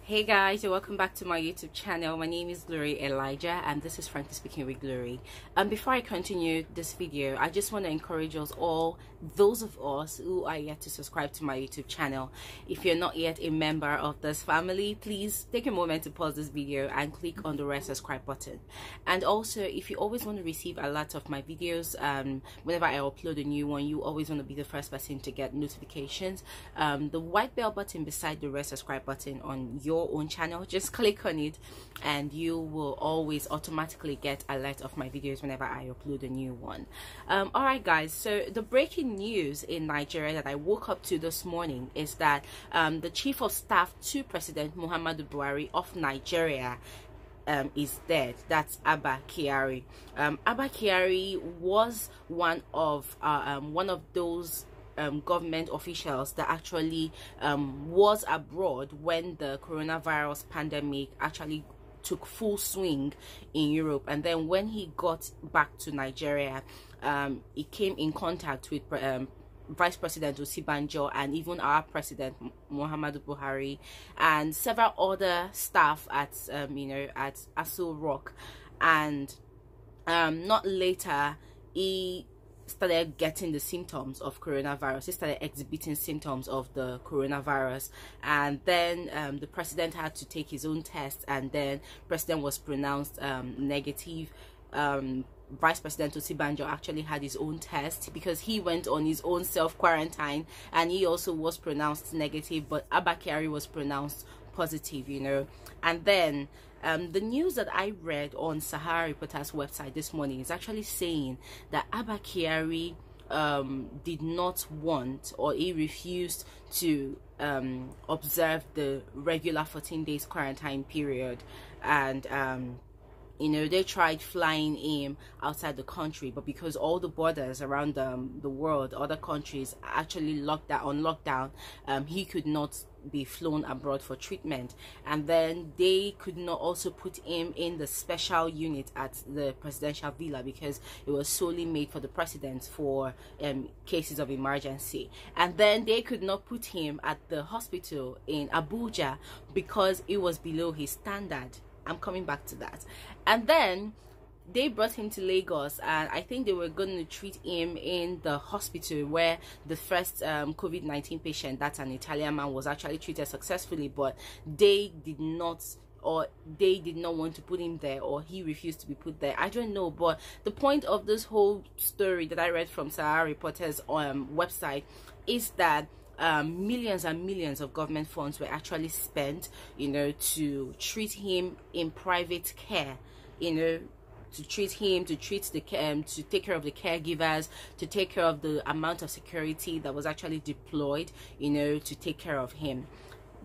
Hey guys, and welcome back to my YouTube channel. My name is Glory Elijah and this is Frankly Speaking with Glory. Before I continue this video, I just want to encourage us all, those of us who are yet to subscribe to my YouTube channel. If you're not yet a member of this family, please take a moment to pause this video and click on the red subscribe button. And also, if you always want to receive a lot of my videos, whenever I upload a new one, you always want to be the first person to get notifications. The white bell button beside the red subscribe button on your own channel, just click on it and you will always automatically get alert of my videos whenever I upload a new one. All right guys, so the breaking news in Nigeria that I woke up to this morning is that the chief of staff to President Muhammadu Buhari of Nigeria is dead. That's Abba Kyari. Abba Kyari was one of those government officials that actually was abroad when the coronavirus pandemic actually took full swing in Europe, and then when he got back to Nigeria, he came in contact with Vice President Osibanjo and even our President Muhammadu Buhari and several other staff at at Aso Rock, and not later he started getting the symptoms of coronavirus. He started exhibiting symptoms of the coronavirus, and then the president had to take his own test, and then president was pronounced negative. Vice President Osibanjo actually had his own test because he went on his own self-quarantine and he also was pronounced negative, but Abba Kyari was pronounced positive, and then the news that I read on Sahara Reporters website this morning is actually saying that Abba Kyari did not want, or he refused to observe the regular 14 days quarantine period, and they tried flying him outside the country, but because all the borders around the world, other countries actually on lockdown, he could not be flown abroad for treatment. And then they could not also put him in the special unit at the presidential villa because it was solely made for the president for cases of emergency. And then they could not put him at the hospital in Abuja because it was below his standard. I'm coming back to that. And then they brought him to Lagos, and I think they were going to treat him in the hospital where the first COVID-19 patient, that's an Italian man, was actually treated successfully, but they did not want to put him there, or he refused to be put there. I don't know, but the point of this whole story that I read from Sahara Reporters website is that millions and millions of government funds were actually spent, to treat him in private care, to treat him, to take care of the caregivers, to take care of the amount of security that was actually deployed, to take care of him.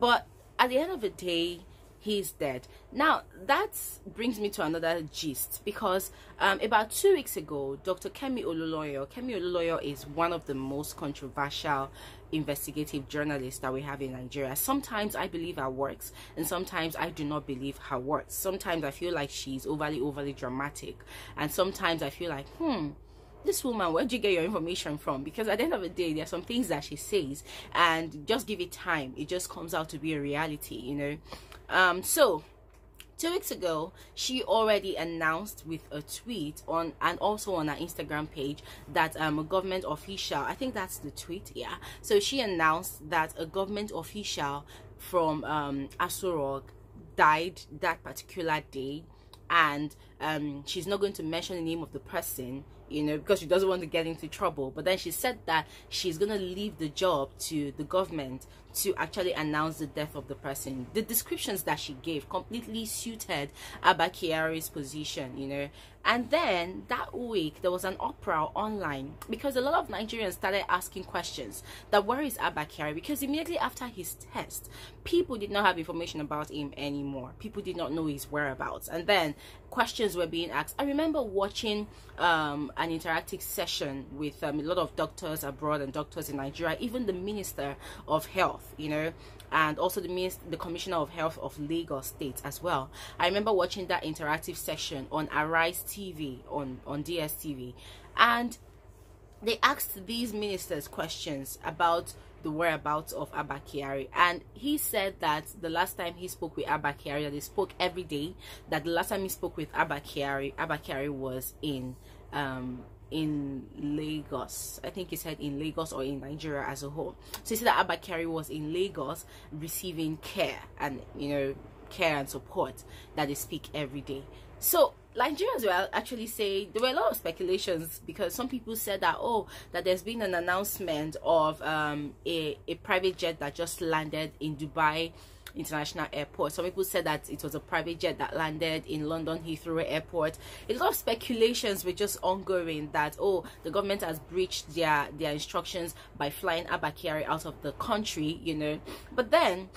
But at the end of the day, he's dead. Now that brings me to another gist, because about 2 weeks ago, Dr. Kemi Olunloyo is one of the most controversial investigative journalists that we have in Nigeria. Sometimes I believe her works and sometimes I do not believe her works. Sometimes I feel like she's overly dramatic, and sometimes I feel like this woman, where'd you get your information from? Because at the end of the day, there are some things that she says, and just give it time, it just comes out to be a reality, So 2 weeks ago, she already announced with a tweet and also on her Instagram page that a government official, I think that's the tweet, yeah. So she announced that a government official from Aso Rock died that particular day, and she's not going to mention the name of the person, because she doesn't want to get into trouble. But then she said that she's going to leave the job to the government to actually announce the death of the person. The descriptions that she gave completely suited Abba Kyari's position, And then that week, there was an uproar online because a lot of Nigerians started asking questions that where is Abba Kyari? Because immediately after his test, people did not have information about him anymore. People did not know his whereabouts. And then questions were being asked. I remember watching an interactive session with a lot of doctors abroad and doctors in Nigeria, even the Minister of Health, and also the Commissioner of Health of Lagos State as well. I remember watching that interactive session on Arise TV, on DSTV, and they asked these ministers questions about the whereabouts of Abba Kyari, and he said that the last time he spoke with Abba Kyari, that they spoke every day, that the last time he spoke with Abba Kyari was in Lagos. I think he said in Lagos or in Nigeria as a whole. So he said that Abba Kyari was in Lagos receiving care and, you know, care and support, that they speak every day. So Nigerians will actually say there were a lot of speculations, because some people said that, oh, that there's been an announcement of a private jet that just landed in Dubai International Airport. Some people said that it was a private jet that landed in London Heathrow Airport. A lot of speculations were just ongoing that, oh, the government has breached their instructions by flying Abba Kyari out of the country, you know. But then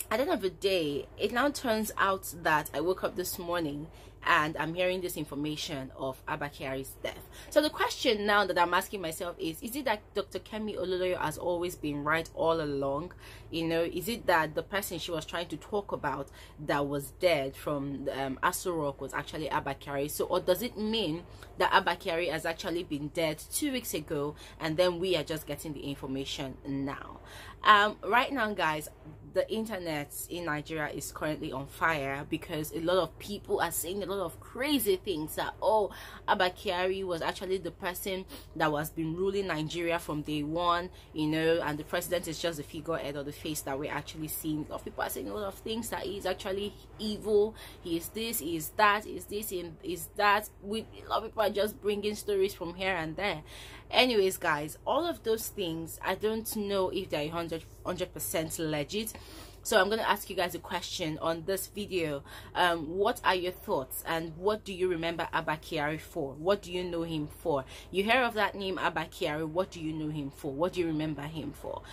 at the end of the day, it now turns out that I woke up this morning and I'm hearing this information of Abba Kyari's death. So the question now that I'm asking myself is it that Dr. Kemi Olunloyo has always been right all along? You know, is it that the person she was trying to talk about that was dead from Aso Rock was actually Abba Kyari? So, or does it mean that Abba Kyari has actually been dead 2 weeks ago and then we are just getting the information now? Right now, guys, the internet in Nigeria is currently on fire, because a lot of people are saying a lot of crazy things, that, oh, Abba Kyari was actually the person that was been ruling Nigeria from day one, you know, and the president is just the figurehead or the face that we're actually seeing. A lot of people are saying a lot of things, that he's actually evil, he is this, he is that, he is this, he is that. A lot of people are just bringing stories from here and there. Anyways, guys, all of those things, I don't know if they're 100% legit. So I'm going to ask you guys a question on this video. What are your thoughts, and what do you remember Abba Kyari for? What do you know him for? You hear of that name Abba Kyari, what do you know him for? What do you remember him for?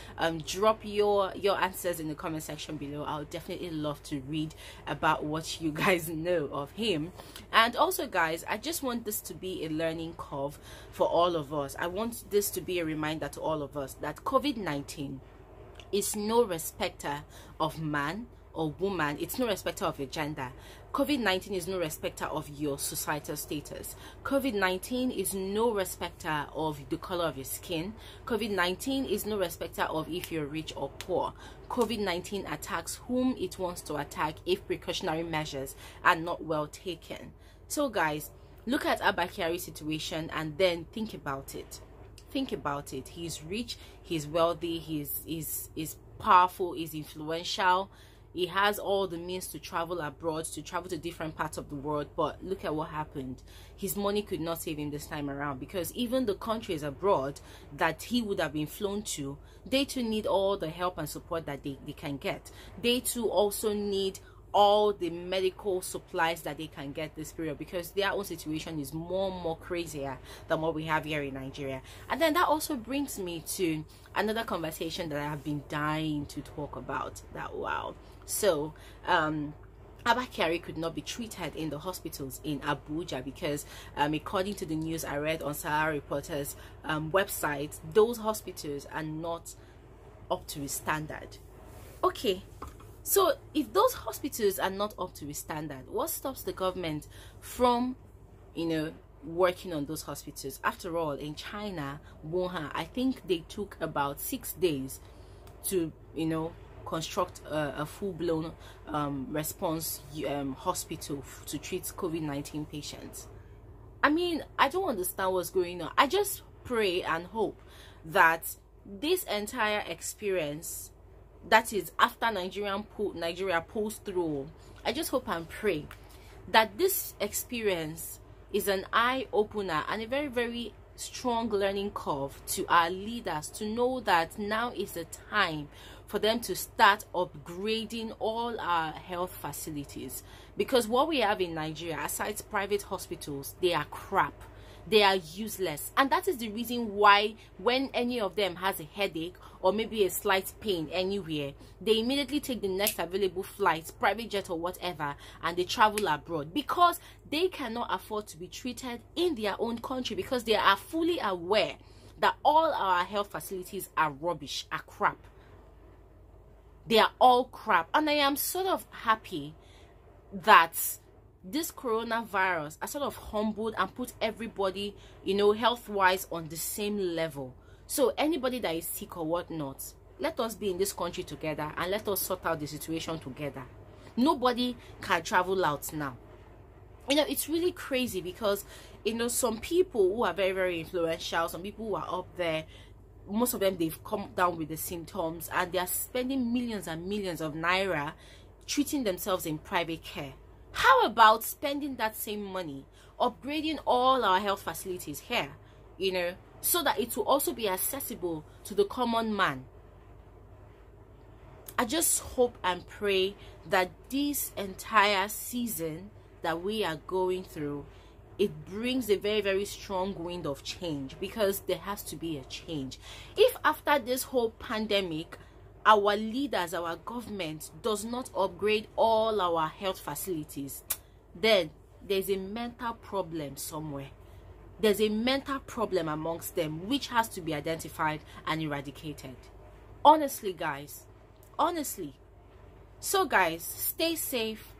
Drop your answers in the comment section below. I'll definitely love to read about what you guys know of him. And also, guys, I just want this to be a learning curve for all of us. I want this to be a reminder to all of us that COVID-19 is no respecter of man or woman. It's no respecter of your gender. COVID-19 is no respecter of your societal status. COVID-19 is no respecter of the color of your skin. COVID-19 is no respecter of if you're rich or poor. COVID-19 attacks whom it wants to attack if precautionary measures are not well taken. So, guys, look at Abba Kyari's situation and then think about it. Think about it. He's rich, he's wealthy, he's powerful, he's influential, he has all the means to travel abroad, to travel to different parts of the world. But look at what happened. His money could not save him this time around, because even the countries abroad that he would have been flown to, they too need all the help and support that they can get. They too also need all the medical supplies that they can get this period, because their own situation is more crazier than what we have here in Nigeria. And then that also brings me to another conversation that I have been dying to talk about. That, wow. So Abba Kyari could not be treated in the hospitals in Abuja because according to the news I read on Sahara Reporters website, those hospitals are not up to his standard. Okay, so if those hospitals are not up to his standard, what stops the government from, you know, working on those hospitals? After all, in China, Wuhan, I think they took about 6 days to, you know, construct a full-blown response hospital to treat COVID-19 patients. I mean, I don't understand what's going on. I just pray and hope that this entire experience, that is after Nigeria pulls through, I just hope and pray that this experience is an eye-opener and a very strong learning curve to our leaders, to know that now is the time for them to start upgrading all our health facilities. Because what we have in Nigeria, aside private hospitals, they are crap. They are useless, and that is the reason why when any of them has a headache or maybe a slight pain anywhere, they immediately take the next available flight, private jet or whatever, and they travel abroad, because they cannot afford to be treated in their own country, because they are fully aware that all our health facilities are rubbish, are crap. They are all crap. And I am sort of happy that this coronavirus has sort of humbled and put everybody, you know, health-wise on the same level, So anybody that is sick or whatnot, let us be in this country together and let us sort out the situation together. Nobody can travel out now. You know, it's really crazy because, you know, some people who are very, very influential, some people who are up there, most of them, they've come down with the symptoms and they are spending millions and millions of naira treating themselves in private care. How about spending that same money upgrading all our health facilities here, you know, so that it will also be accessible to the common man? I just hope and pray that this entire season that we are going through, it brings a very, very strong wind of change, because there has to be a change. If after this whole pandemic, our leaders, our government does not upgrade all our health facilities, then there's a mental problem somewhere. There's a mental problem amongst them which has to be identified and eradicated. Honestly, guys, honestly. So guys, stay safe,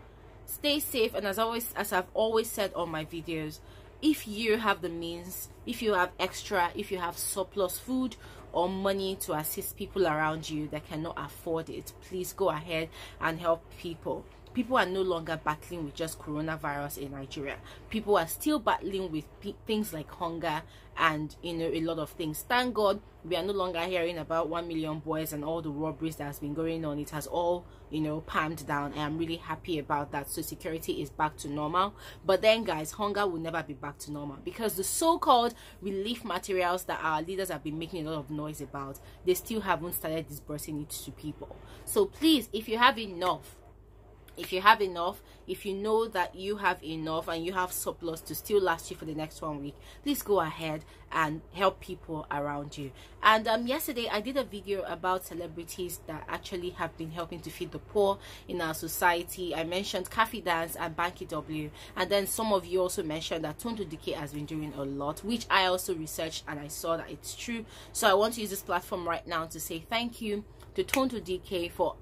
and as I've always said on my videos, if you have the means, if you have extra, if you have surplus food or money to assist people around you that cannot afford it, please go ahead and help people. People are no longer battling with just coronavirus in Nigeria. People are still battling with things like hunger and, you know, a lot of things. Thank God we are no longer hearing about 1 million boys and all the robberies that has been going on. It has all, you know, palmed down, and I'm really happy about that. So security is back to normal. But then guys, hunger will never be back to normal, because the so-called relief materials that our leaders have been making a lot of noise about, they still haven't started disbursing it to people. So please, if you have enough, if you know that you have enough and you have surplus to still last you for the next 1 week, please go ahead and help people around you. And yesterday I did a video about celebrities that actually have been helping to feed the poor in our society. I mentioned Kafi Dance and Banky W, and then some of you also mentioned that Tone to Decay has been doing a lot, which I also researched and I saw that it's true. So I want to use this platform right now to say thank you to Tone to Decay for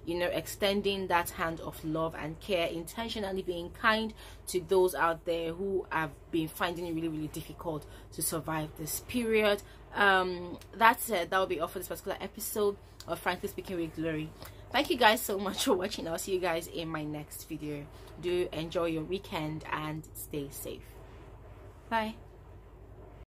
you know, extending that hand of love and care, intentionally being kind to those out there who have been finding it really, really difficult to survive this period. That's it. That will be all for this particular episode of Frankly Speaking with Glory. Thank you guys so much for watching. I'll see you guys in my next video. Do enjoy your weekend and stay safe. Bye.